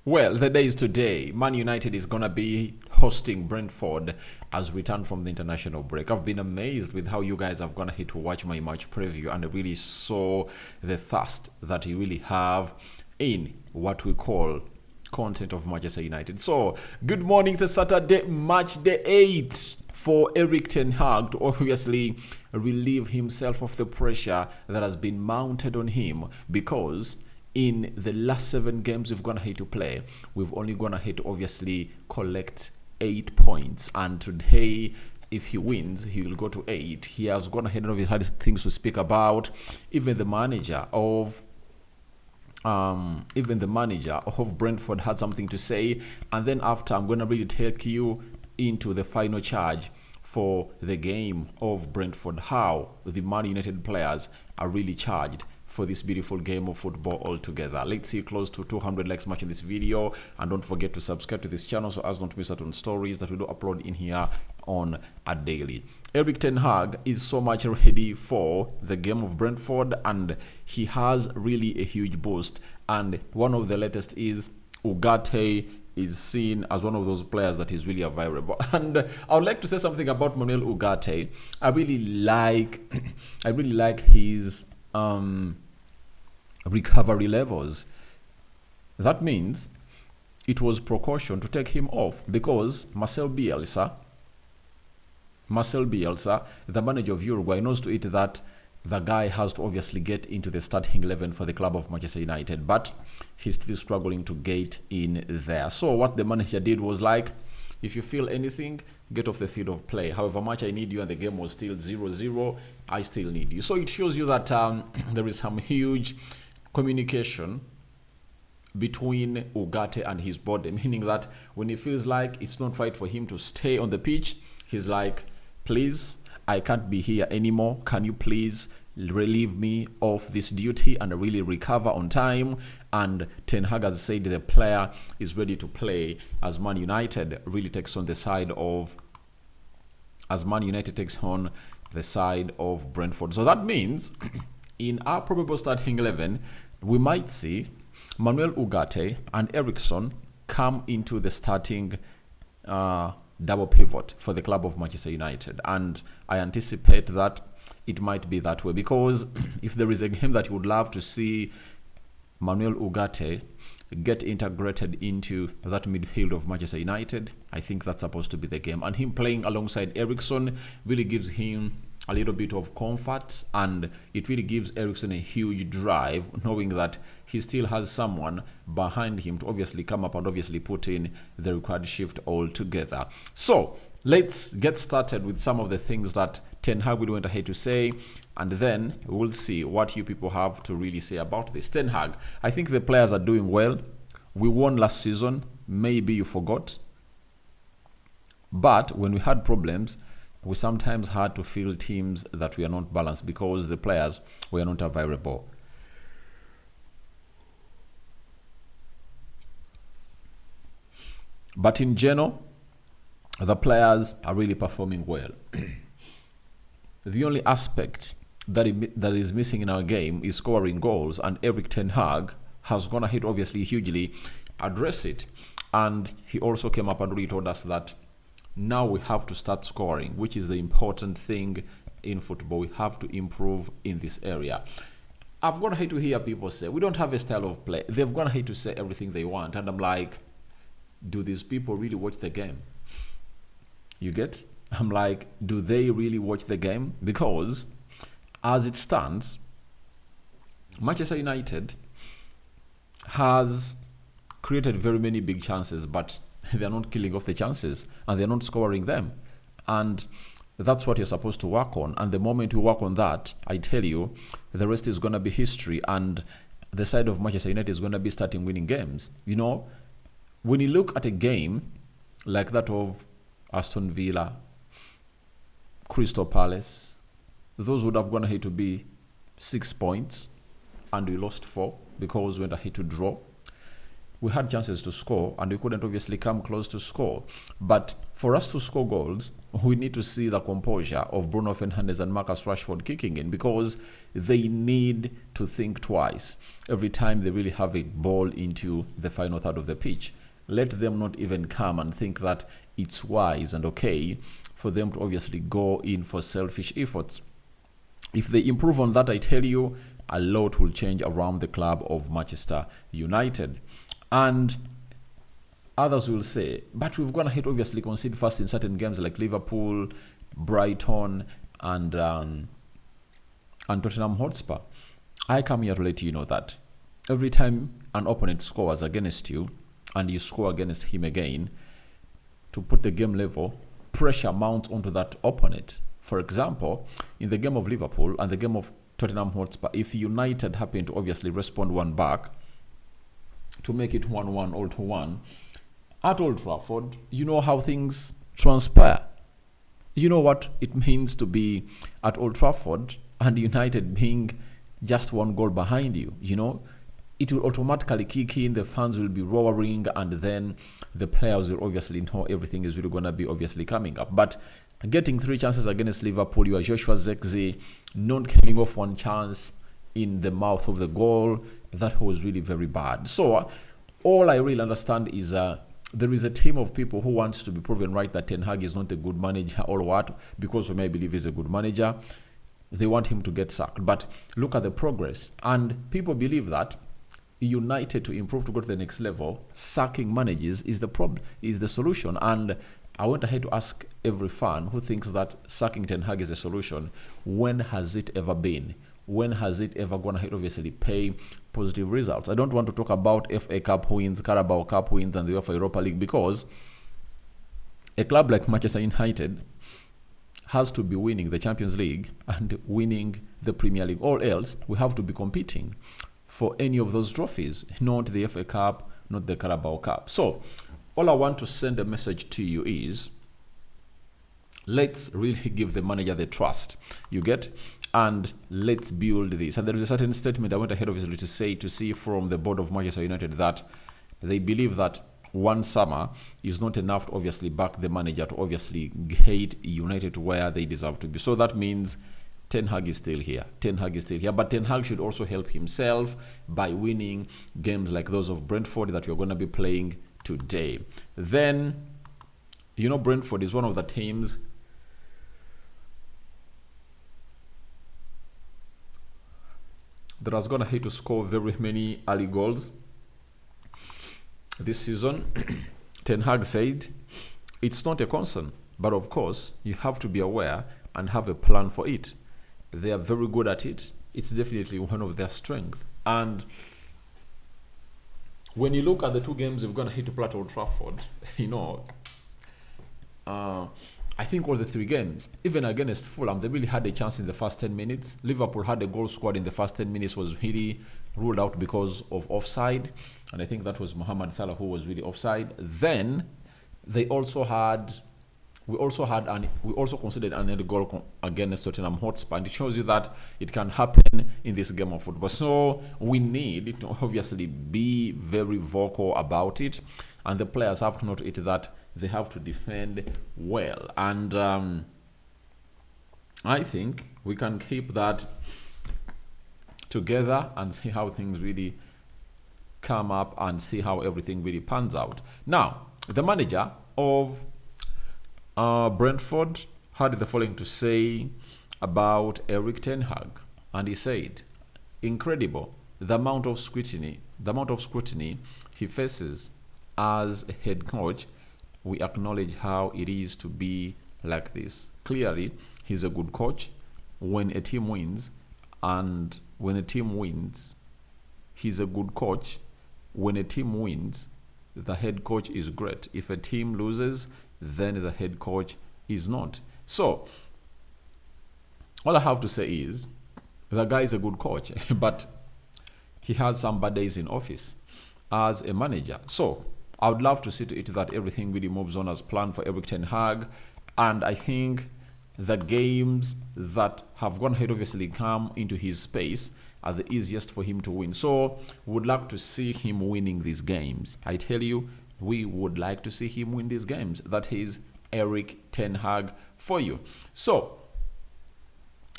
Well, the day is today. Man United is going to be hosting Brentford as we return from the international break. I've been amazed with how you guys have gone ahead to watch my match preview, and I really saw the thirst that you really have in what we call content of Manchester United. So, good morning to Saturday, March the 8th, for Erik ten Hag to obviously relieve himself of the pressure that has been mounted on him, because in the last 7 games we've gone ahead to play, we've only gone ahead to obviously collect 8 points, and today, if he wins, he will go to 8. He has gone ahead and obviously had things to speak about. Even the manager of Brentford had something to say. And then after, I'm going to really take you into the final charge for the game of Brentford, how the Man United players are really charged for this beautiful game of football altogether. Let's see close to 200 likes matching this video, and don't forget to subscribe to this channel so as not to miss out on stories that we do upload in here on a daily. Erik ten Hag is so much ready for the game of Brentford, and he has really a huge boost. And one of the latest is Ugarte is seen as one of those players that is really available. And I would like to say something about Manuel Ugarte. I really like his recovery levels. That means it was precaution to take him off, because Marcel Bielsa, the manager of Uruguay, knows to it that the guy has to obviously get into the starting 11 for the club of Manchester United, but he's still struggling to get in there. So what the manager did was like, if you feel anything, get off the field of play. However much I need you, and the game was still 0-0, I still need you. So it shows you that there is some huge communication between Ugarte and his body, meaning that when he feels like it's not right for him to stay on the pitch, he's like, please, I can't be here anymore. Can you please relieve me of this duty and really recover on time? And Ten Hag has said the player is ready to play as Man United really takes on the side of Brentford. So that means in our probable starting 11, we might see Manuel Ugarte and Eriksen come into the starting double pivot for the club of Manchester United. And I anticipate that it might be that way, because if there is a game that you would love to see Manuel Ugarte get integrated into that midfield of Manchester United, I think that's supposed to be the game. And him playing alongside Eriksen really gives him a little bit of comfort, and it really gives Eriksen a huge drive, knowing that he still has someone behind him to obviously come up and obviously put in the required shift altogether. So let's get started with some of the things that Ten Hag will went ahead to say, and then we'll see what you people have to really say about this. Ten Hag, I think the players are doing well. We won last season. Maybe you forgot. But when we had problems, we sometimes had to field teams that were not balanced because the players were not available. But in general, the players are really performing well. The only aspect that is missing in our game is scoring goals, and Erik ten Hag has gone ahead obviously hugely address it. And he also came up and really told us that now we have to start scoring, which is the important thing in football. We have to improve in this area. I've gone ahead to hear people say, we don't have a style of play. They've gone ahead to say everything they want. And I'm like, do these people really watch the game? You get? I'm like, do they really watch the game? Because as it stands, Manchester United has created very many big chances, but they're not killing off the chances, and they're not scoring them. And that's what you're supposed to work on. And the moment you work on that, I tell you, the rest is going to be history, and the side of Manchester United is going to be starting winning games. You know, when you look at a game like that of Aston Villa, Crystal Palace, those would have gone ahead to be 6 points, and we lost 4 because we went ahead to draw. we had chances to score and we couldn't obviously come close to score. But for us to score goals, we need to see the composure of Bruno Fernandes and Marcus Rashford kicking in, because they need to think twice every time they really have a ball into the final third of the pitch. Let them not even come and think that it's wise and okay for them to obviously go in for selfish efforts. If they improve on that, I tell you, a lot will change around the club of Manchester United. And others will say, but we've gone ahead, obviously, concede first in certain games like Liverpool, Brighton, and Tottenham Hotspur. I come here to let you know that every time an opponent scores against you and you score against him again, to put the game level, pressure mounts onto that opponent. For example, in the game of Liverpool and the game of Tottenham Hotspur, if United happen to obviously respond one back to make it 1-1 or 2-1, at Old Trafford, you know how things transpire. You know what it means to be at Old Trafford and United being just one goal behind you. You know, it will automatically kick in, the fans will be roaring, and then the players will obviously know everything is really going to be obviously coming up. But getting 3 chances against Liverpool, you are Joshua Zirkzee not killing off one chance in the mouth of the goal, that was really very bad. So all I really understand is there is a team of people who wants to be proven right that Ten Hag is not a good manager or what, because we may believe he's a good manager. They want him to get sacked. But look at the progress. And people believe that United, to improve to go to the next level, sacking managers is the problem, is the solution. And I went ahead to ask every fan who thinks that sacking Ten Hag is a solution, when has it ever been? When has it ever gone ahead, obviously, pay positive results? I don't want to talk about FA Cup wins, Carabao Cup wins, and the UEFA Europa League, because a club like Manchester United has to be winning the Champions League and winning the Premier League, or else we have to be competing for any of those trophies, not the FA Cup, not the Carabao Cup. So all I want to send a message to you is, let's really give the manager the trust, you get, and let's build this. And there is a certain statement I went ahead obviously to see from the board of Manchester United, that they believe that one summer is not enough to obviously back the manager to obviously get United to where they deserve to be. So that means Ten Hag is still here. Ten Hag is still here. But Ten Hag should also help himself by winning games like those of Brentford that we're going to be playing today. Then, you know, Brentford is one of the teams that has gone ahead to score very many early goals this season. Ten Hag said it's not a concern, but of course you have to be aware and have a plan for it. They are very good at it. It's definitely one of their strengths. And when you look at the 2 games we've gone ahead to play at Old Trafford, you know, I think all the 3 games, even against Fulham, they really had a chance in the first 10 minutes. Liverpool had a goal scored in the first 10 minutes, was really ruled out because of offside. And I think that was Mohamed Salah who was really offside. Then they also had, we also considered another goal against Tottenham Hotspur. And it shows you that it can happen in this game of football. So we need to obviously be very vocal about it. And the players have to note it that they have to defend well. And I think we can keep that together and see how things really come up and see how everything really pans out. Now, the manager of Brentford had the following to say about Erik ten Hag. And he said, incredible, the amount of scrutiny he faces as a head coach. We acknowledge how it is to be like this. Clearly, he's a good coach. When a team wins, and when a team wins, he's a good coach. When a team wins, the head coach is great. If a team loses, then the head coach is not. So, all I have to say is, the guy is a good coach, but he has some bad days in office as a manager. So, I would love to see to it that everything really moves on as planned for Erik ten Hag. And I think the games that have gone ahead obviously come into his space, are the easiest for him to win. So we would like to see him winning these games. I tell you, we would like to see him win these games. That is Erik ten Hag for you. So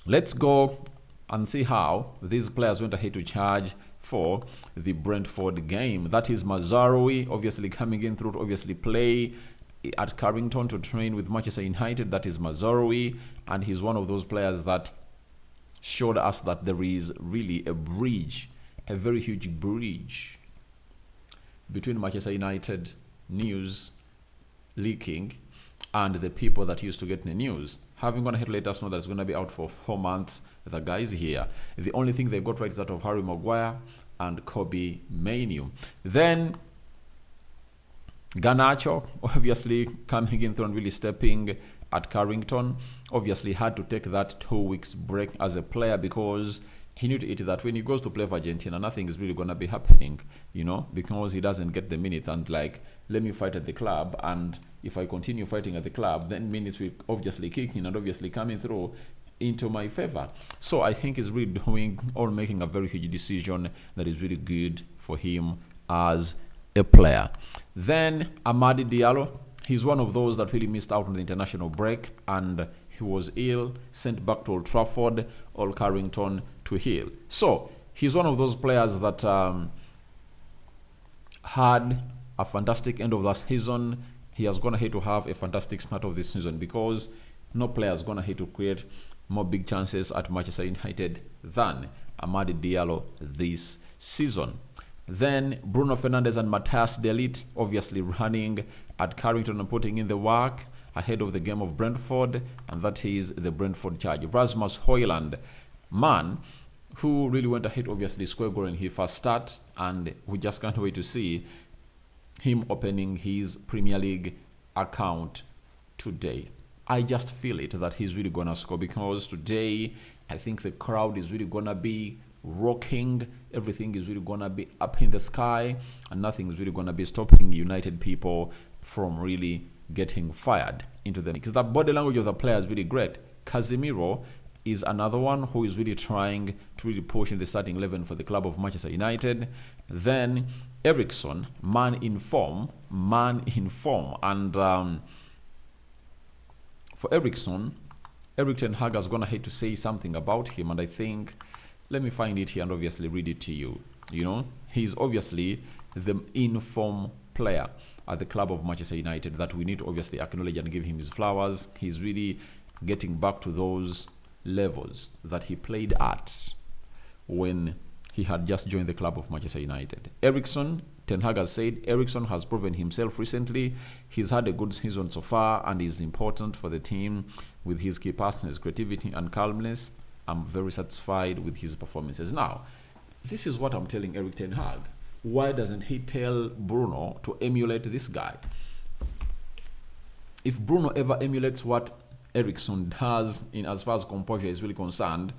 let's go and see how these players went ahead to charge for the Brentford game. That is Mazraoui, obviously coming in through to obviously play at Carrington to train with Manchester United. That is Mazraoui, and he's one of those players that showed us that there is really a bridge, a very huge bridge between Manchester United news leaking and the people that used to get the news. Having gone ahead to let us know that it's going to be out for 4 months, the guys here. The only thing they got right is that of Harry Maguire and Kobe Mainoo. Then Garnacho, obviously coming in through and really stepping at Carrington, obviously had to take that 2 weeks break as a player because he knew to it that when he goes to play for Argentina, nothing is really going to be happening, you know, because he doesn't get the minutes. And like, let me fight at the club, and if I continue fighting at the club, then minutes will obviously kick in and obviously coming through into my favor. So I think he's really doing or making a very huge decision that is really good for him as a player. Then Amadi Diallo, he's one of those that really missed out on the international break, and he was ill, sent back to Old Trafford, Old Carrington to heal. So he's one of those players that had a fantastic end of last season. He has gone ahead to have a fantastic start of this season because no player has gone ahead to create more big chances at Manchester United than Amadi Diallo this season. Then Bruno Fernandes and Matthias de Ligt obviously running at Carrington and putting in the work ahead of the game of Brentford, and that is the Brentford charge. Rasmus Højlund, man who really went ahead obviously score goal in his first start, and we just can't wait to see him opening his Premier League account today. I just feel it that he's really gonna score because today I think the crowd is really gonna be rocking. Everything is really gonna be up in the sky, and nothing is really gonna be stopping United people from really getting fired into them, because the body language of the player is really great. Casemiro is another one who is really trying to really push in the starting 11 for the club of Manchester United. Then Eriksen, man in form, and for Eriksen, Erik ten Hag has gone ahead to say something about him, and I think, let me find it here and obviously read it to you. You know, he's obviously the in-form player at the club of Manchester United that we need to obviously acknowledge and give him his flowers. He's really getting back to those levels that he played at when he had just joined the club of Manchester United. Eriksen, Ten Hag has said, Eriksen has proven himself recently. He's had a good season so far and is important for the team with his key passes, his creativity and calmness. I'm very satisfied with his performances. Now, this is what I'm telling Erik ten Hag. Why doesn't he tell Bruno to emulate this guy? If Bruno ever emulates what Eriksen does in as far as composure is really concerned,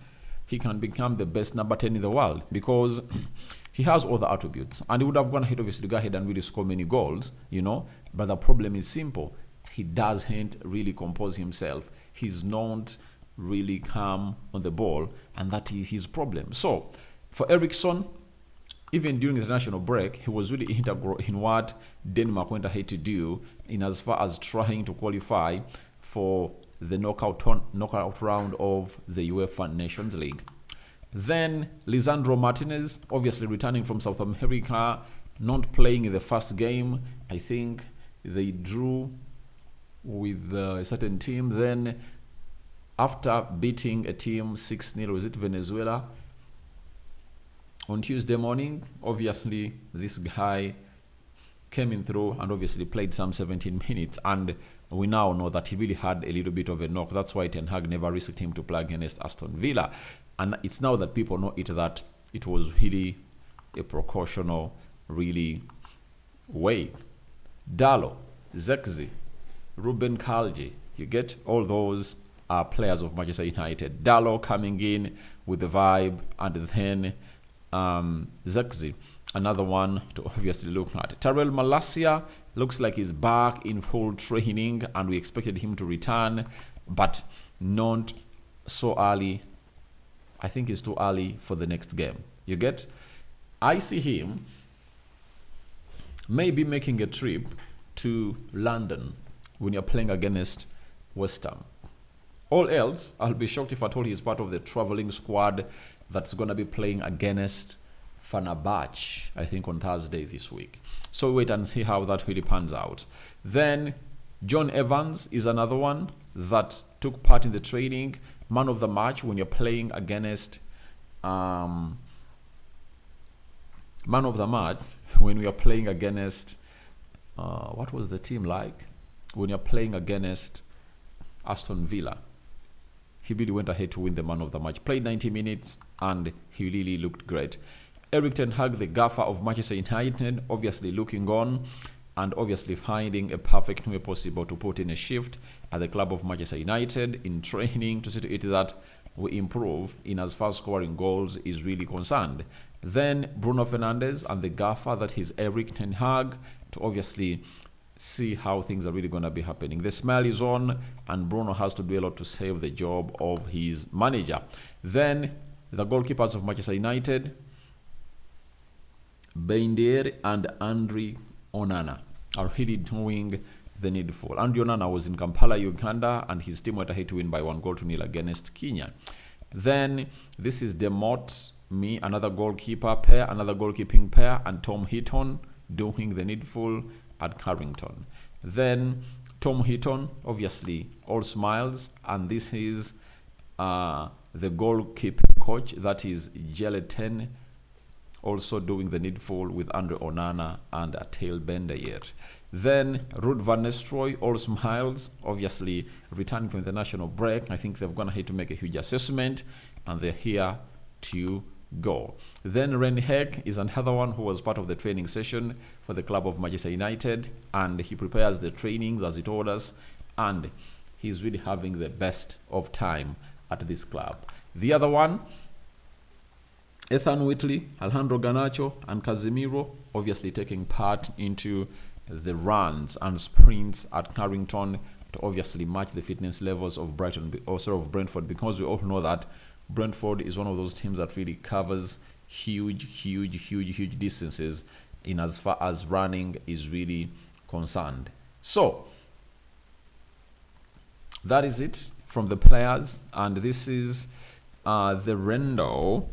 he can become the best number 10 in the world because he has all the attributes, and he would have gone ahead obviously to go ahead and really score many goals, you know, but the problem is simple. He doesn't really compose himself. He's not really calm on the ball, and that is his problem. So for Eriksen, even during the international break, he was really integral in what Denmark went ahead to do in as far as trying to qualify for the knockout round of the UEFA Nations League. Then Lisandro Martinez, obviously returning from South America, not playing in the first game. I think they drew with a certain team. Then after beating a team 6-0, is it Venezuela? On Tuesday morning, obviously, this guy came in through and obviously played some 17 minutes. And we now know that he really had a little bit of a knock. That's why Ten Hag never risked him to play against Aston Villa. And it's now that people know it that it was really a precautional, really way. Dalot, Zexi, Ruben Kalji, you get all those are players of Manchester United. Dalot coming in with the vibe, and then Zexi, another one to obviously look at. Tyrell Malacia looks like he's back in full training, and we expected him to return, but not so early I think it's too early for the next game. You get? I see him maybe making a trip to London when you're playing against West Ham. All else, I'll be shocked if at all he's part of the traveling squad that's going to be playing against Fenerbahce, I think, on Thursday this week. So wait and see how that really pans out. Then John Evans is another one that took part in the training. Man of the match when you're playing against man of the match when we are playing against what was the team like? When you're playing against Aston Villa. He really went ahead to win the man of the match. Played 90 minutes and he really looked great. Erik ten Hag, the gaffer of Manchester United, obviously looking on and obviously finding a perfect way possible to put in a shift at the club of Manchester United in training to see to it that we improve in as far as scoring goals is really concerned. Then Bruno Fernandes and the gaffer that is Erik ten Hag to obviously see how things are really going to be happening. The smell is on and Bruno has to do a lot to save the job of his manager. Then the goalkeepers of Manchester United, Beindir and Andre Onana, are really doing the needful. Andre Onana was in Kampala, Uganda, and his team went ahead to win by 1-0 against Kenya. Then this is Demot, me, another goalkeeper pair, another goalkeeping pair, and Tom Heaton doing the needful at Carrington. Then Tom Heaton, obviously, all smiles, and this is the goalkeeping coach, that is Gelatin, also doing the needful with Andre Onana and Tail Bender. Then Ruud van Nistelrooy, all smiles, obviously returning from the national break. I think they've gone ahead to make a huge assessment and they're here to go. Then Ren Heck is another one who was part of the training session for the club of Manchester United, and he prepares the trainings as he told us, and he's really having the best of time at this club. The other one, Ethan Whitley, Alejandro Garnacho, and Casemiro obviously taking part into the runs and sprints at Carrington to obviously match the fitness levels of Brentford, because we all know that Brentford is one of those teams that really covers huge distances in as far as running is really concerned. So that is it from the players, and this is the rendo.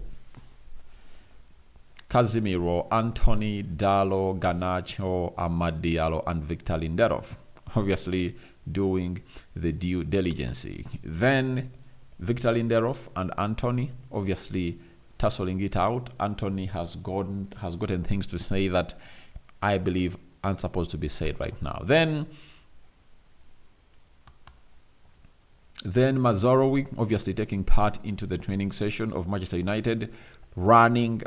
Casemiro, Anthony, Dalot, Garnacho, Amad Diallo, and Victor Lindelof, obviously doing the due diligence. Then Victor Lindelof and Anthony obviously tussling it out. Anthony has gotten things to say that I believe aren't supposed to be said right now. Then Mazraoui obviously taking part into the training session of Manchester United, running,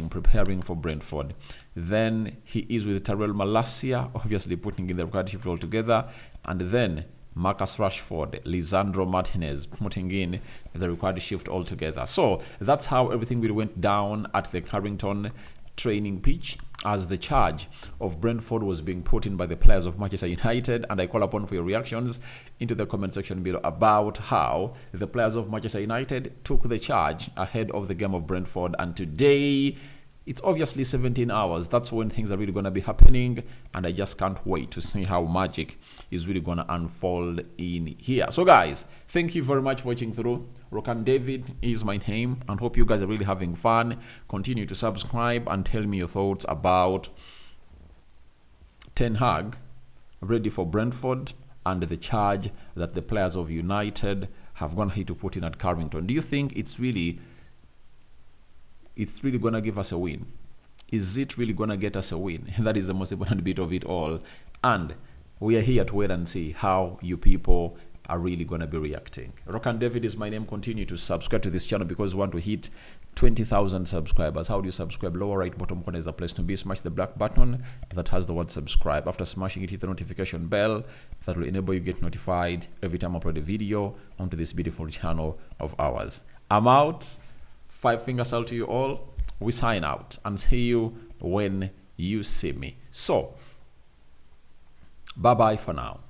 preparing for Brentford. Then he is with Tyrell Malacia, obviously putting in the required shift all together. And then Marcus Rashford, Lisandro Martinez putting in the required shift all together. So that's how everything really went down at the Carrington training pitch, as the charge of Brentford was being put in by the players of Manchester United. And I call upon for your reactions into the comment section below about how the players of Manchester United took the charge ahead of the game of Brentford. And today, it's obviously 17 hours. That's when things are really going to be happening. And I just can't wait to see how magic is really going to unfold in here. So guys, thank you very much for watching through. Rokan David is my name, and hope you guys are really having fun. Continue to subscribe and tell me your thoughts about Ten Hag ready for Brentford and the charge that the players of United have gone ahead to put in at Carrington. Do you think it's really going to give us a win? Is it really going to get us a win? That is the most important bit of it all. And we are here to wait and see how you people are really going to be reacting. Rokan David is my name. Continue to subscribe to this channel because we want to hit 20,000 subscribers. How do you subscribe? Lower right bottom corner is the place to be. Smash the black button that has the word subscribe. After smashing it, hit the notification bell that will enable you get notified every time I upload a video onto this beautiful channel of ours. I'm out. 5 fingers out to you all. We sign out and see you when you see me. So, bye-bye for now.